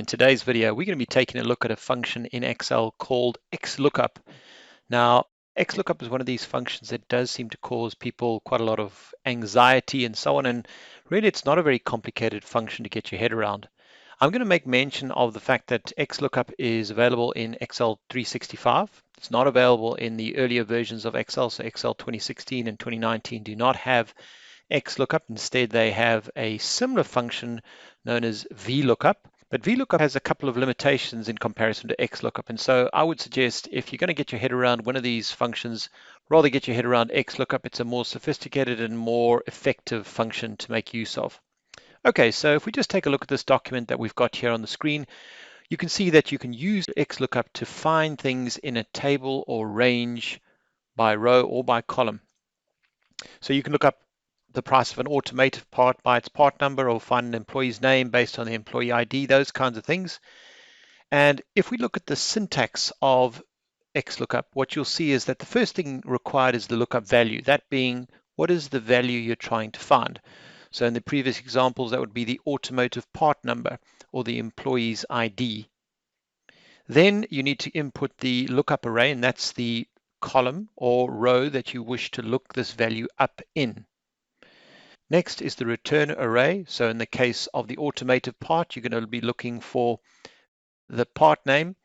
In today's video, we're going to be taking a look at a function in Excel called XLOOKUP. Now, XLOOKUP is one of these functions that does seem to cause people quite a lot of anxiety and so on, and really it's not a very complicated function to get your head around. I'm going to make mention of the fact that XLOOKUP is available in Excel 365. It's not available in the earlier versions of Excel, so Excel 2016 and 2019 do not have XLOOKUP. Instead, they have a similar function known as VLOOKUP. But VLOOKUP has a couple of limitations in comparison to XLOOKUP. And so I would suggest if you're going to get your head around one of these functions, rather get your head around XLOOKUP. It's a more sophisticated and more effective function to make use of. Okay, so if we just take a look at this document that we've got here on the screen, you can see that you can use XLOOKUP to find things in a table or range by row or by column. So you can look up the price of an automated part by its part number, or find an employee's name based on the employee ID, those kinds of things. And if we look at the syntax of XLOOKUP, what you'll see is that the first thing required is the lookup value, that being what is the value you're trying to find. So in the previous examples, that would be the automotive part number or the employee's ID. Then you need to input the lookup array, and that's the column or row that you wish to look this value up in. Next is the return array. So in the case of the automotive part, you're going to be looking for the part name.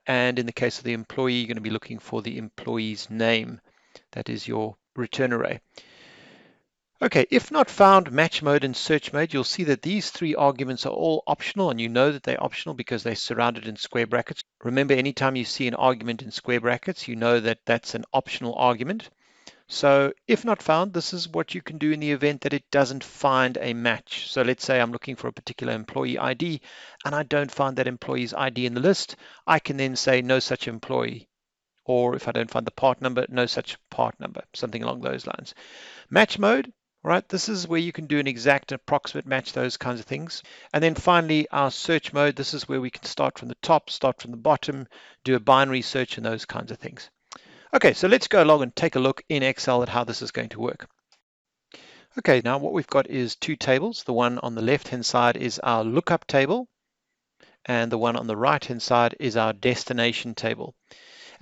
And in the case of the employee, you're going to be looking for the employee's name. That is your return array. Okay, if not found, match mode and search mode, you'll see that these three arguments are all optional, and you know that they're optional because they're surrounded in square brackets. Remember, anytime you see an argument in square brackets, you know that that's an optional argument. So if not found, this is what you can do in the event that it doesn't find a match. So let's say I'm looking for a particular employee ID and I don't find that employee's ID in the list. I can then say no such employee. Or if I don't find the part number, no such part number, something along those lines. Match mode, right? This is where you can do an exact approximate match, those kinds of things. And then finally, our search mode. This is where we can start from the top, start from the bottom, do a binary search and those kinds of things. Okay, so let's go along and take a look in Excel at how this is going to work. Okay, now what we've got is two tables. The one on the left-hand side is our lookup table, and the one on the right-hand side is our destination table.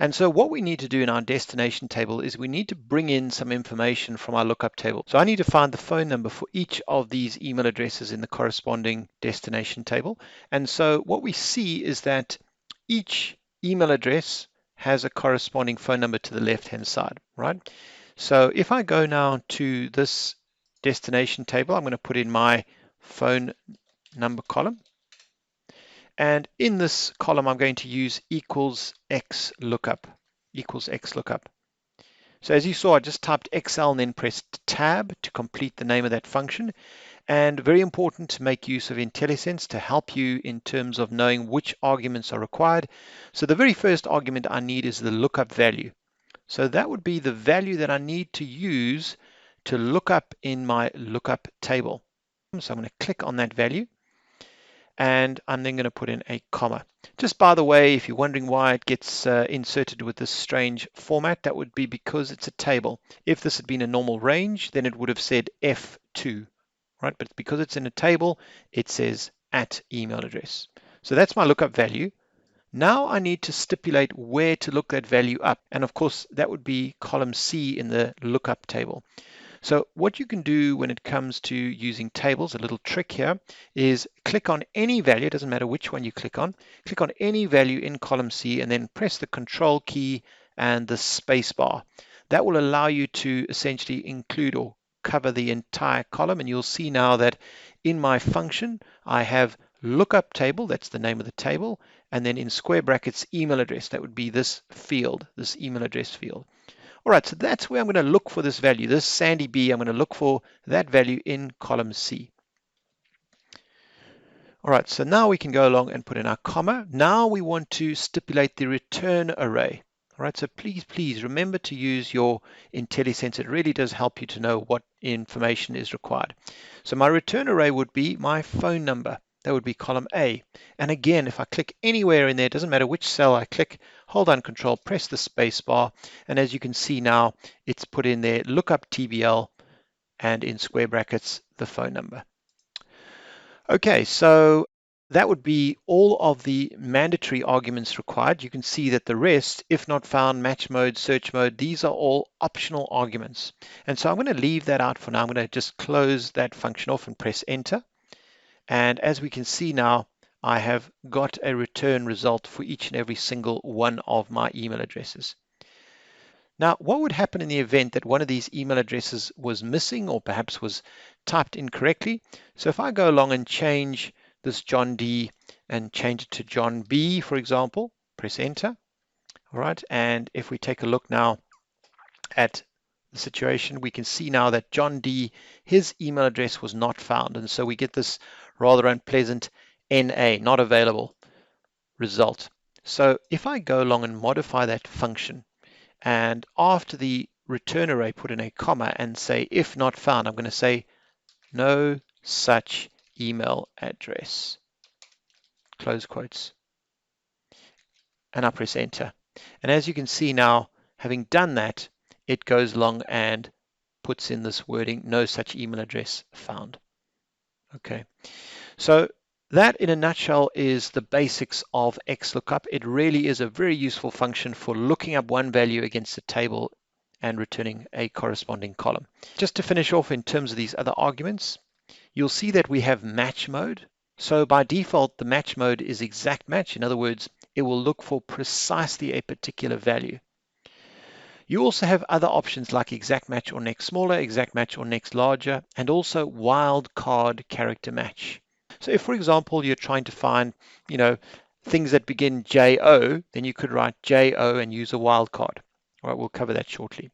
And so what we need to do in our destination table is we need to bring in some information from our lookup table. So I need to find the phone number for each of these email addresses in the corresponding destination table. And so what we see is that each email address has a corresponding phone number to the left-hand side, right? So if I go now to this destination table, I'm going to put in my phone number column. And in this column, I'm going to use equals XLOOKUP, equals XLOOKUP. So as you saw, I just typed XL and then pressed tab to complete the name of that function. And very important to make use of IntelliSense to help you in terms of knowing which arguments are required. So the very first argument I need is the lookup value. So that would be the value that I need to use to look up in my lookup table. So I'm going to click on that value, and I'm then going to put in a comma. Just by the way, if you're wondering why it gets inserted with this strange format, that would be because it's a table. If this had been a normal range, then it would have said F2. Right, but because it's in a table, it says @email address. So that's my lookup value. Now I need to stipulate where to look that value up. And of course, that would be column C in the lookup table. So what you can do when it comes to using tables, a little trick here, is click on any value, it doesn't matter which one you click on any value in column C and then press the control key and the space bar. That will allow you to essentially include or cover the entire column, and you'll see now that in my function I have lookup table, that's the name of the table, and then in square brackets email address, that would be this field, this email address field. All right, so that's where I'm going to look for this value, this Sandy B. I'm going to look for that value in column C. All right, so now we can go along and put in our comma. Now we want to stipulate the return array. All right, so please remember to use your IntelliSense. It really does help you to know what information is required. So my return array would be my phone number. That would be column A. And again, if I click anywhere in there, it doesn't matter which cell I click, hold down control, press the space bar. And as you can see now, it's put in there, lookup TBL, and in square brackets, the phone number. Okay, so that would be all of the mandatory arguments required. You can see that the rest, if not found, match mode, search mode, these are all optional arguments. And so I'm going to leave that out for now. I'm going to just close that function off and press enter. And as we can see now, I have got a return result for each and every single one of my email addresses. Now, what would happen in the event that one of these email addresses was missing or perhaps was typed incorrectly? So if I go along and change this John D and change it to John B, for example, press enter. All right, and if we take a look now at the situation, we can see now that John D, his email address was not found. And so we get this rather unpleasant NA, not available result. So if I go along and modify that function, and after the return array, put in a comma and say, if not found, I'm going to say no such email address, close quotes, and I press enter. And as you can see now, having done that, it goes along and puts in this wording, no such email address found. Okay, so that in a nutshell is the basics of XLOOKUP. It really is a very useful function for looking up one value against a table and returning a corresponding column. Just to finish off in terms of these other arguments, you'll see that we have match mode. So by default, the match mode is exact match. In other words, it will look for precisely a particular value. You also have other options like exact match or next smaller, exact match or next larger, and also wildcard character match. So if, for example, you're trying to find, things that begin JO, then you could write JO and use a wildcard. All right, we'll cover that shortly.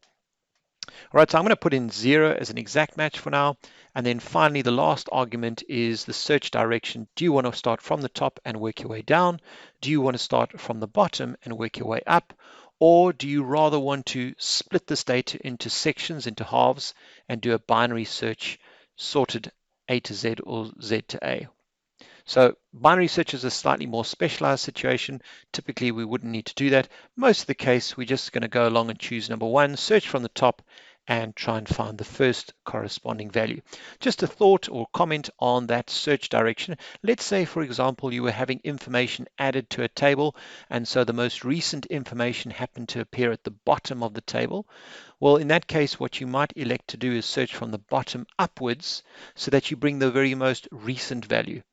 All right, so I'm going to put in 0 as an exact match for now. And then finally, the last argument is the search direction. Do you want to start from the top and work your way down? Do you want to start from the bottom and work your way up? Or do you rather want to split this data into sections, into halves, and do a binary search sorted A to Z or Z to A? So binary search is a slightly more specialized situation. Typically, we wouldn't need to do that. Most of the case, we're just going to go along and choose number 1, search from the top, and try and find the first corresponding value. Just a thought or comment on that search direction. Let's say, for example, you were having information added to a table, and so the most recent information happened to appear at the bottom of the table. Well, in that case, what you might elect to do is search from the bottom upwards so that you bring the very most recent value.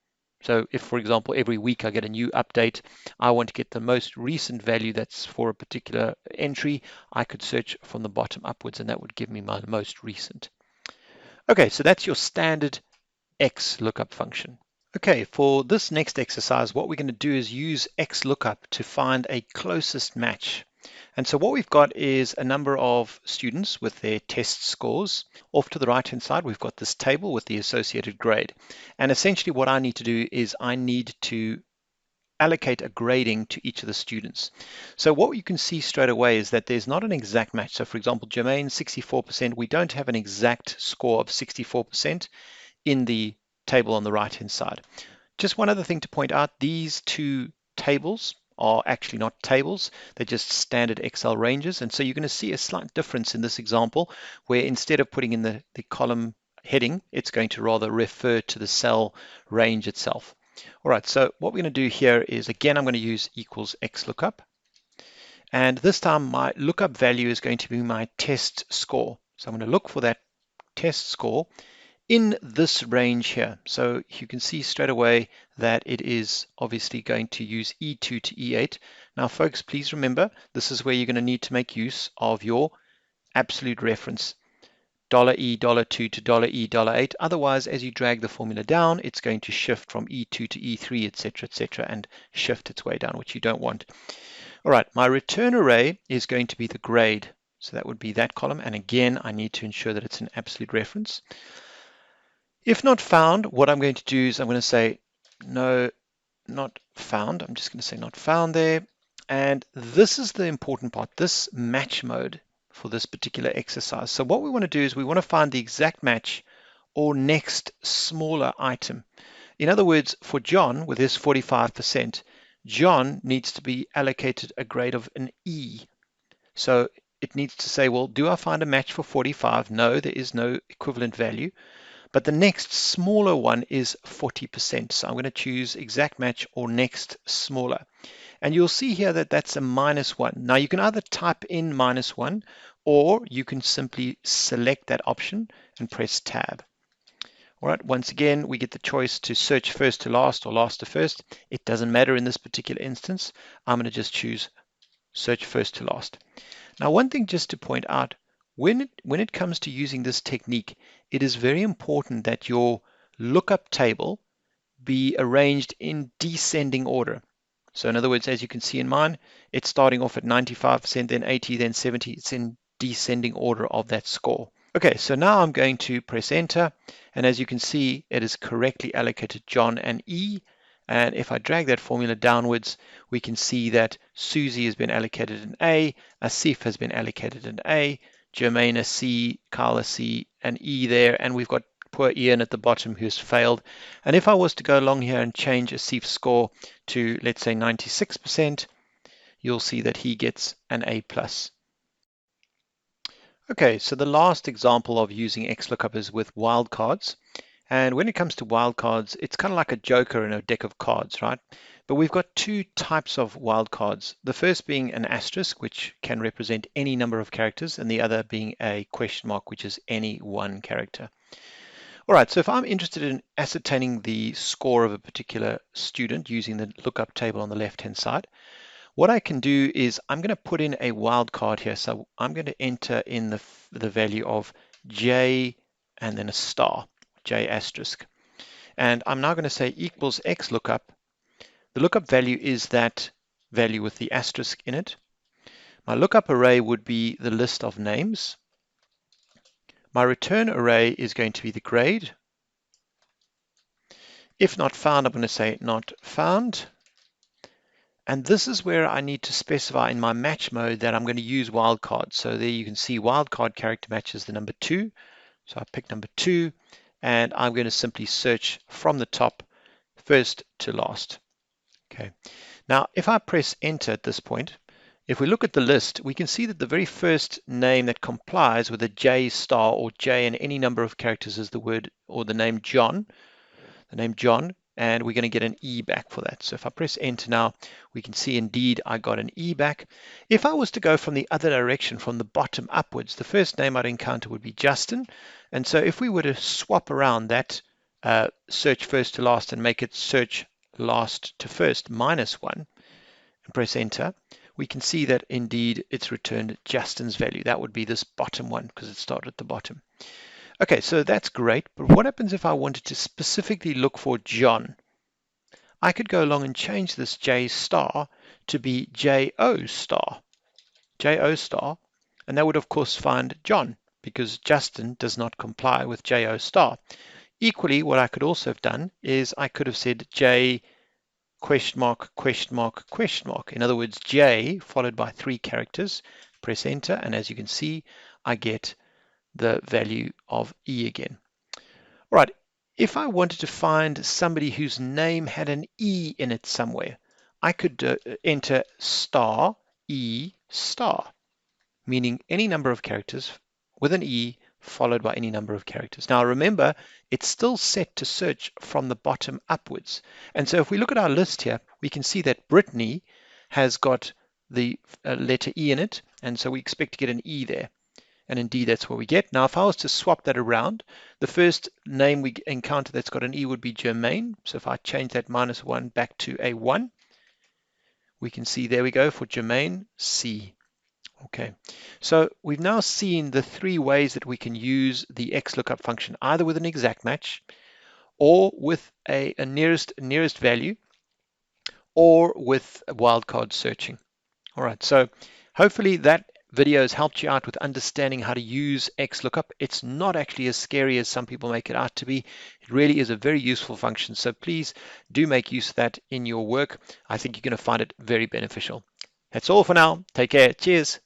So if, for example, every week I get a new update, I want to get the most recent value that's for a particular entry, I could search from the bottom upwards and that would give me my most recent. Okay, so that's your standard XLOOKUP function. Okay, for this next exercise, what we're going to do is use XLOOKUP to find a closest match. And so what we've got is a number of students with their test scores. Off to the right-hand side, we've got this table with the associated grade. And essentially what I need to do is I need to allocate a grading to each of the students. So what you can see straight away is that there's not an exact match. So for example, Jermaine, 64%, we don't have an exact score of 64% in the table on the right-hand side. Just one other thing to point out, these two tables are actually not tables, they're just standard Excel ranges. And so you're going to see a slight difference in this example, where instead of putting in the column heading, it's going to rather refer to the cell range itself. All right, so what we're going to do here is, again, I'm going to use equals XLOOKUP. And this time my lookup value is going to be my test score. So I'm going to look for that test score in this range here. So you can see straight away that it is obviously going to use E2 to E8. Now folks, please remember, this is where you're going to need to make use of your absolute reference, $E, $2 to $E, $8. Otherwise, as you drag the formula down, it's going to shift from E2 to E3, etc., and shift its way down, which you don't want. All right, my return array is going to be the grade. So that would be that column. And again, I need to ensure that it's an absolute reference. If not found, what I'm going to do is I'm going to say no, not found. I'm just going to say not found there. And this is the important part, this match mode for this particular exercise. So what we want to do is we want to find the exact match or next smaller item. In other words, for John, with his 45%, John needs to be allocated a grade of an E. So it needs to say, well, do I find a match for 45? No, there is no equivalent value. but the next smaller one is 40%. So I'm going to choose exact match or next smaller. And you'll see here that that's a -1. Now you can either type in -1 or you can simply select that option and press tab. All right, once again, we get the choice to search first to last or last to first. It doesn't matter in this particular instance. I'm going to just choose search first to last. Now, one thing just to point out, when it comes to using this technique, it is very important that your lookup table be arranged in descending order. So in other words, as you can see in mine, it's starting off at 95%, then 80, then 70. It's in descending order of that score. Okay, so now I'm going to press enter, and as you can see, it is correctly allocated John and E. And if I drag that formula downwards, we can see that Susie has been allocated an A, Asif has been allocated an A, Jermaine a C, Carl a C, and E there, and we've got poor Ian at the bottom who's failed. And if I was to go along here and change Asif's score to, let's say, 96%, you'll see that he gets an A+. Okay, so the last example of using XLOOKUP is with wildcards. And when it comes to wildcards, it's kind of like a joker in a deck of cards, right? But we've got two types of wildcards. The first being an asterisk, which can represent any number of characters, and the other being a question mark, which is any one character. All right, so if I'm interested in ascertaining the score of a particular student using the lookup table on the left-hand side, what I can do is I'm going to put in a wildcard here. So I'm going to enter in the value of J and then a star, J asterisk. And I'm now going to say equals XLOOKUP. The lookup value is that value with the asterisk in it. My lookup array would be the list of names. My return array is going to be the grade. If not found, I'm going to say not found. And this is where I need to specify in my match mode that I'm going to use wildcard. So there you can see wildcard character matches the number 2. So I pick number 2, and I'm going to simply search from the top first to last. Okay. Now, if I press enter at this point, if we look at the list, we can see that the very first name that complies with a J star or J in any number of characters is the word or the name John. And we're going to get an E back for that. So if I press enter now, we can see indeed I got an E back. If I was to go from the other direction, from the bottom upwards, the first name I'd encounter would be Justin. And so if we were to swap around that search first to last and make it search last to first -1 and press enter, we can see that indeed it's returned Justin's value. That would be this bottom one because it started at the bottom. Okay, so that's great, but what happens if I wanted to specifically look for John? I could go along and change this J star to be JO star, and that would of course find John because Justin does not comply with JO star. Equally, what I could also have done is I could have said J question mark, question mark, question mark. In other words, J followed by 3 characters, press enter, and as you can see, I get the value of E again. All right, if I wanted to find somebody whose name had an E in it somewhere, I could enter star E star, meaning any number of characters with an E followed by any number of characters. Now remember, it's still set to search from the bottom upwards. And so if we look at our list here, we can see that Brittany has got the letter E in it, and so we expect to get an E there. And indeed, that's what we get. Now, if I was to swap that around, the first name we encounter that's got an E would be Jermaine. So if I change that -1 back to a 1, we can see there we go for Jermaine, C. Okay, so we've now seen the 3 ways that we can use the XLOOKUP function, either with an exact match or with a nearest value or with a wildcard searching. All right, so hopefully that video has helped you out with understanding how to use XLOOKUP. It's not actually as scary as some people make it out to be. It really is a very useful function. So please do make use of that in your work. I think you're going to find it very beneficial. That's all for now. Take care. Cheers.